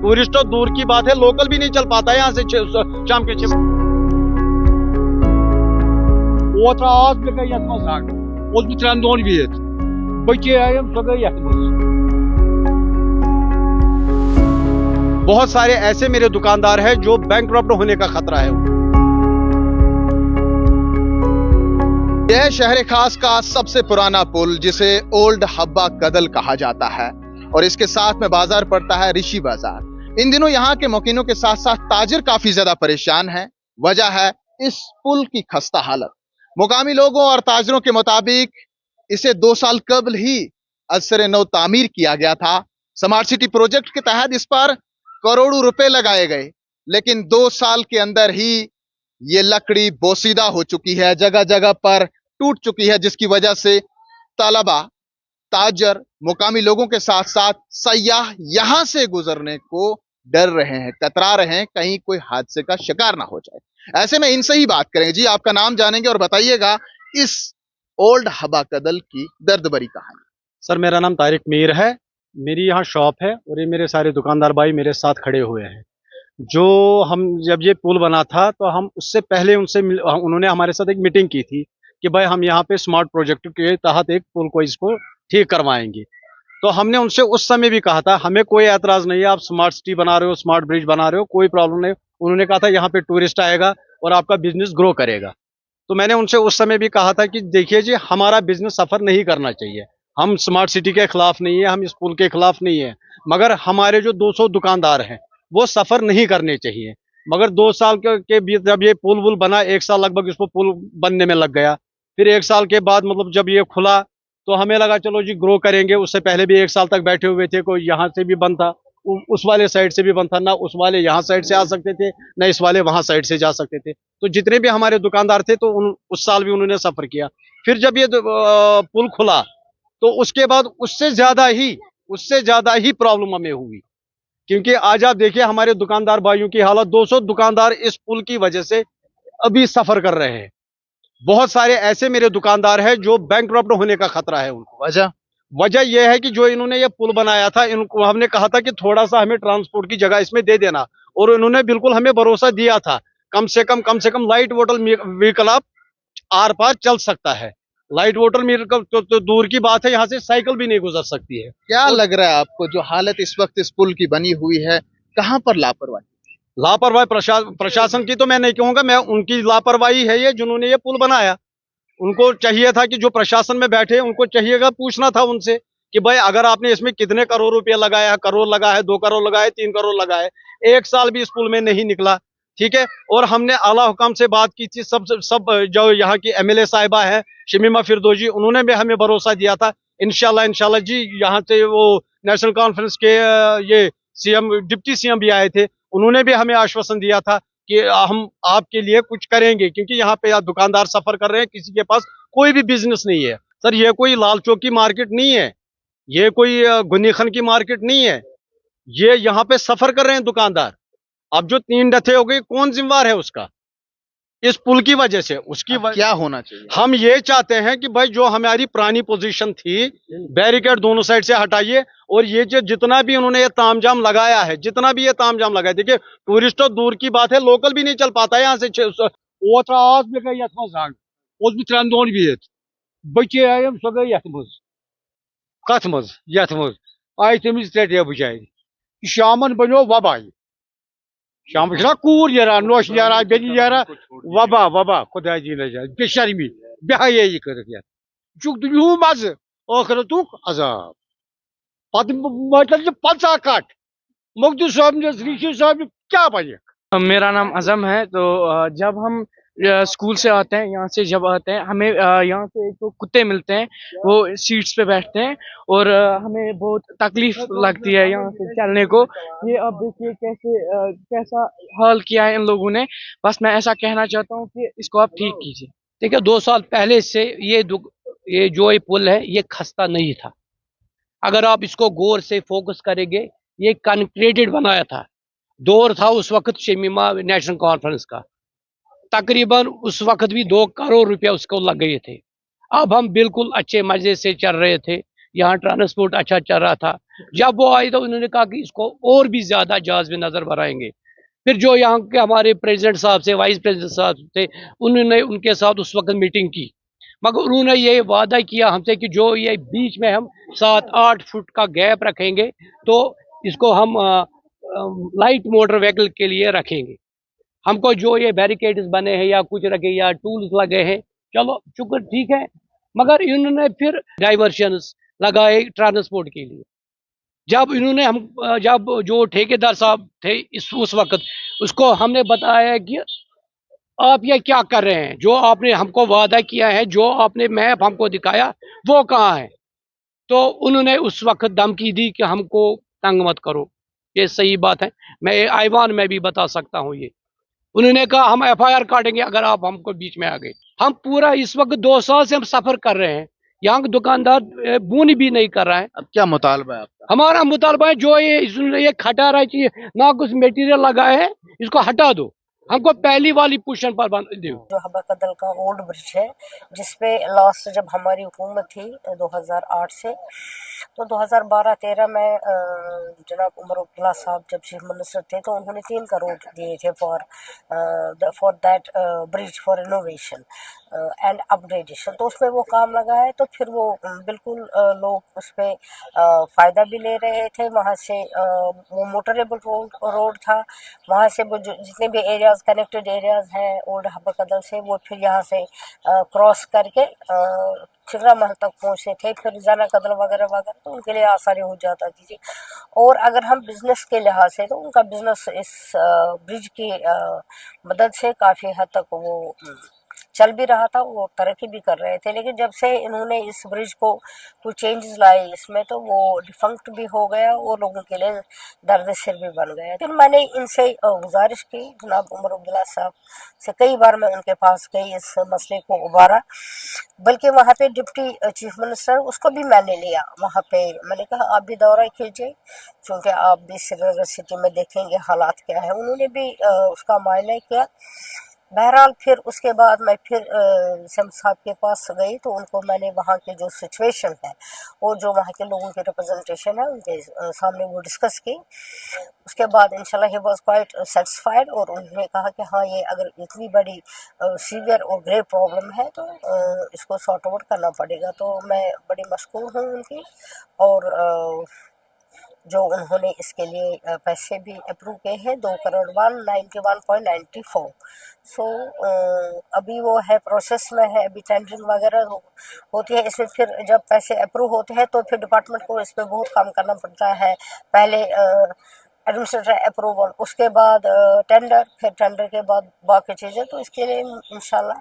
Tourist तो दूर की बात है, लोकल भी नहीं चल पाता है यहाँ से शाम के 6 ओत्र आज मे गई यथ मज आग ओस बह 3 दोहन बिहित बच्चे आयम सो गई यथ मज। बहुत सारे ऐसे मेरे दुकानदार हैं जो बैंकरप्ट होने का खतरा है। यह शहर खास का सबसे पुराना पुल जिसे ओल्ड हब्बा कदल कहा जाता है और इसके साथ में बाजार पड़ता है ऋषि बाजार। इन दिनों यहाँ के मौकिनों के साथ साथ ताजिर काफी ज्यादा परेशान हैं। वजह है इस पुल की खस्ता हालत। मुकामी लोगों और ताजिरों के मुताबिक इसे 2 साल कबल ही असर नौ तामीर किया गया था। स्मार्ट सिटी प्रोजेक्ट के तहत इस पर करोड़ों रुपए लगाए गए, लेकिन 2 साल के अंदर ही ये लकड़ी बोसीदा हो चुकी है, जगह जगह पर टूट चुकी है, जिसकी वजह से तलबा, ताजर, मुकामी लोगों के साथ साथ सयाह यहां से गुजरने को डर रहे हैं, कतरा रहे हैं कहीं कोई हादसे का शिकार ना हो जाए। ऐसे में इनसे ही बात करेंगे। जी, आपका नाम जानेंगे और बताइएगा इस ओल्ड हब्बा कदल की दर्द भरी कहानी। सर, मेरा नाम तारिक मीर है, मेरी यहाँ शॉप है और ये मेरे सारे दुकानदार भाई मेरे साथ खड़े हुए हैं। जो हम जब ये पुल बना था तो हम उससे पहले उन्होंने हमारे साथ एक मीटिंग की थी कि भाई हम यहाँ पे स्मार्ट प्रोजेक्ट के तहत एक पुल को इसको ठीक करवाएंगे। तो हमने उनसे उस समय भी कहा था हमें कोई एतराज नहीं है, आप स्मार्ट सिटी बना रहे हो, स्मार्ट ब्रिज बना रहे हो, कोई प्रॉब्लम नहीं। उन्होंने कहा था यहाँ पे टूरिस्ट आएगा और आपका बिजनेस ग्रो करेगा। तो मैंने उनसे उस समय भी कहा था कि देखिए जी, हमारा बिजनेस सफर नहीं करना चाहिए, हम स्मार्ट सिटी के खिलाफ नहीं है, हम इस पुल के खिलाफ नहीं है, मगर हमारे जो 200 दुकानदार हैं वो सफर नहीं करने चाहिए। मगर 2 साल के बीच जब ये पुल वुल बना, 1 साल लगभग इसको पुल बनने में लग गया। फिर 1 साल के बाद मतलब जब ये खुला तो हमें लगा चलो जी ग्रो करेंगे। उससे पहले भी 1 साल तक बैठे हुए थे, कोई यहाँ से भी बंद था, उस वाले साइड से भी बंद था, ना उस वाले यहाँ साइड से आ सकते थे, ना इस वाले वहां साइड से जा सकते थे। तो जितने भी हमारे दुकानदार थे तो उस साल भी उन्होंने सफर किया। फिर जब ये पुल खुला तो उसके बाद उससे ज्यादा ही प्रॉब्लम हमें हुई, क्योंकि आज आप देखिए हमारे दुकानदार भाइयों की हालत, 200 दुकानदार इस पुल की वजह से अभी सफर कर रहे हैं। बहुत सारे ऐसे मेरे दुकानदार हैं जो बैंकरप्ट होने का खतरा है उनको। वजह यह है कि जो इन्होंने ये पुल बनाया था, इनको हमने कहा था कि थोड़ा सा हमें ट्रांसपोर्ट की जगह इसमें दे देना, और इन्होंने बिल्कुल हमें भरोसा दिया था कम से कम लाइट वाटर व्हीकल आप आर पार चल सकता है। लाइट वाटर व्हीकल तो दूर की बात है, यहाँ से साइकिल भी नहीं गुजर सकती है। क्या लग रहा है आपको जो हालत इस वक्त इस पुल की बनी हुई है, कहां पर लापरवाही? लापरवाही प्रशासन की तो मैं नहीं कहूंगा, मैं उनकी लापरवाही है ये जिन्होंने ये पुल बनाया। उनको चाहिए था कि जो प्रशासन में बैठे उनको चाहिएगा, पूछना था उनसे कि भाई अगर आपने इसमें कितने करोड़ रुपया लगाया है, करोड़ लगा है, 2 करोड़ लगा है, 3 करोड़ लगा है, 1 साल भी इस पुल में नहीं निकला। ठीक है, और हमने आला हुकाम से बात की थी, सब जो यहाँ की एमएलए साहिबा है शमीमा फिरदौसी, उन्होंने भी हमें भरोसा दिया था इंशाल्लाह जी। यहाँ से वो नेशनल कॉन्फ्रेंस के ये सीएम, डिप्टी सीएम भी आए थे, उन्होंने भी हमें आश्वासन दिया था कि हम आपके लिए कुछ करेंगे, क्योंकि यहाँ पे दुकानदार सफर कर रहे हैं, किसी के पास कोई भी बिजनेस नहीं है। सर, ये कोई लाल चौक की मार्केट नहीं है, ये कोई गुनीखन की मार्केट नहीं है, ये यहाँ पे सफर कर रहे हैं दुकानदार। अब जो 3 डेथें हो गई, कौन जिम्मेवार है उसका? इस पुल की वजह से उसकी क्या होना चाहिए? हम ये चाहते हैं कि भाई जो हमारी पुरानी पोजीशन थी, बैरिकेड दोनों साइड से हटाइए, और ये जो जितना भी उन्होंने ये तामझाम लगाया है, देखिए टूरिस्ट तो दूर की बात है, लोकल भी नहीं चल पाता है यहाँ से। ओत्र आज मे गई यथ मज आग ओस बह 3 दोहन बिहित बच्चे आयम सो गई यथ मज। कथ मज यथ मज आय तमिस 3 बचार शामन बनो वबाई। शाम कूर नान नोश ना बेनी ना वबा खुदा जी बेशर्मी बेहयाई कर दुनिया मज आखरतुक अजाब पत 50 कट मुख्तु साहब ने ऋषि साहब क्या बने। मेरा नाम अजम है। तो जब हम स्कूल से आते हैं, यहाँ से जब आते हैं, हमें यहाँ से एक तो कुत्ते मिलते हैं, वो सीट्स पे बैठते हैं और हमें बहुत तकलीफ लगती है यहाँ से चलने को। ये आप देखिए कैसा हाल किया है इन लोगों ने। बस मैं ऐसा कहना चाहता हूँ कि इसको आप ठीक कीजिए। देखिए 2 साल पहले से ये जो ये पुल है ये खस्ता नहीं था। अगर आप इसको गौर से फोकस करेंगे, ये कंक्रीटेड बनाया था। दौर था उस वक्त शमीमा नेशनल कॉन्फ्रेंस का, तकरीबन उस वक्त भी 2 करोड़ रुपया उसको लग गए थे। अब हम बिल्कुल अच्छे मजे से चल रहे थे, यहाँ ट्रांसपोर्ट अच्छा चल रहा था। जब वो आए तो उन्होंने कहा कि इसको और भी ज्यादा जहाज में नजर बढ़ाएंगे। फिर जो यहाँ के हमारे प्रेसिडेंट साहब से, वाइस प्रेसिडेंट साहब थे, उन्होंने उनके साथ उस वक्त मीटिंग की, मगर उन्होंने ये वादा किया हमसे कि जो ये बीच में हम 7-8 फुट का गैप रखेंगे तो इसको हम लाइट मोटर व्हीकल के लिए रखेंगे। हमको जो ये बैरिकेड्स बने हैं या कुछ रखे या टूल्स लगे हैं, चलो शुक्र ठीक है, मगर इन्होंने फिर डाइवर्शंस लगाए ट्रांसपोर्ट के लिए। जब इन्होंने जब जो ठेकेदार साहब थे इस उस वक्त, उसको हमने बताया कि आप ये क्या कर रहे हैं, जो आपने हमको वादा किया है, जो आपने मैप हमको दिखाया वो कहाँ है। तो उन्होंने उस वक्त धमकी दी कि हमको तंग मत करो। ये सही बात है, मैं ऐवान में भी बता सकता हूँ ये। उन्होंने कहा हम एफआईआर काटेंगे अगर आप हमको बीच में आ गए। हम पूरा इस वक्त 2 साल से हम सफर कर रहे हैं, यहाँ के दुकानदार बूनी भी नहीं कर रहा है। अब क्या मुतालबा है आपका? हमारा मुतालबा है जो ये खटा रहा है, ना कुछ मटेरियल लगा है, इसको हटा दो, हमको पहली वाली पोजीशन पर बंद दो। जो हब्बा कदल का ओल्ड ब्रिज है, जिसपे लास्ट जब हमारी हुकूमत थी 2008 से, तो 2012-13 में जनाब उमर अब्दुल्ला साहब जब चीफ मिनिस्टर थे तो उन्होंने 3 करोड़ दिए थे for that bridge for innovation and upgradation. तो उसमें वो काम लगा है, तो फिर वो बिल्कुल लोग उस पर फ़ायदा भी ले रहे थे। वहाँ से वो मोटरेबल रोड था, वहाँ से वो जितने भी एरियाज़ कनेक्टेड एरियाज़ हैं ओल्ड हब्बा कदल से, वो फिर यहाँ से क्रॉस करके चिगरा महल तक पहुँचते थे, फिर जाना कदल वगैरह वगैरह, तो उनके लिए आसानी हो जाता थी। और अगर हम बिज़नेस के लिहाज से, तो उनका बिज़नेस इस ब्रिज की मदद से काफ़ी हद तक वो चल भी रहा था, वो तरक्की भी कर रहे थे। लेकिन जब से इन्होंने इस ब्रिज को कुछ चेंजेस लाए इसमें, तो वो डिफंक्ट भी हो गया और लोगों के लिए दर्द सिर भी बन गया। फिर मैंने इनसे गुजारिश की, जनाब उमर अब्दुल्ला साहब से कई बार मैं उनके पास गई, इस मसले को उबारा, बल्कि वहाँ पे डिप्टी चीफ मिनिस्टर, उसको भी मैंने लिया वहाँ पे। मैंने कहा आप भी दौरा कीजिए, क्योंकि आप भी श्रीनगर सिटी में देखेंगे हालात क्या है। उन्होंने भी उसका मुआयना किया। बहरहाल फिर उसके बाद मैं फिर शम्स साहब के पास गई, तो उनको मैंने वहाँ की जो सिचुएशन है और जो वहाँ के लोगों की रिप्रेजेंटेशन है उनके सामने वो डिस्कस की। उसके बाद इंशाल्लाह ही वाज क्वाइट सेटिस्फाइड, और उन्होंने कहा कि हाँ, ये अगर इतनी बड़ी सीवियर और ग्रेव प्रॉब्लम है तो इसको सॉर्ट आउट करना पड़ेगा। तो मैं बड़ी मशकूर हूँ उनकी, और जो उन्होंने इसके लिए पैसे भी अप्रूव किए हैं, 2 करोड़ 191.94। सो अभी वो है, प्रोसेस में है, अभी टेंडरिंग वगैरह होती है इसमें। फिर जब पैसे अप्रूव होते हैं तो फिर डिपार्टमेंट को इस पर बहुत काम करना पड़ता है। पहले एडमिनिस्ट्रेटर अप्रूवल, उसके बाद टेंडर, फिर टेंडर के बाद बाकी चीज़ें। तो इसके लिए इंशाल्लाह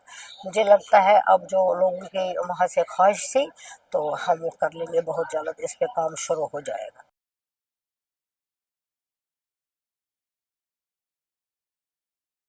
मुझे लगता है अब जो लोगों की वहाँ से ख्वाहिश थी, तो हम वो कर लेंगे बहुत जल्द, इस पे काम शुरू हो जाएगा।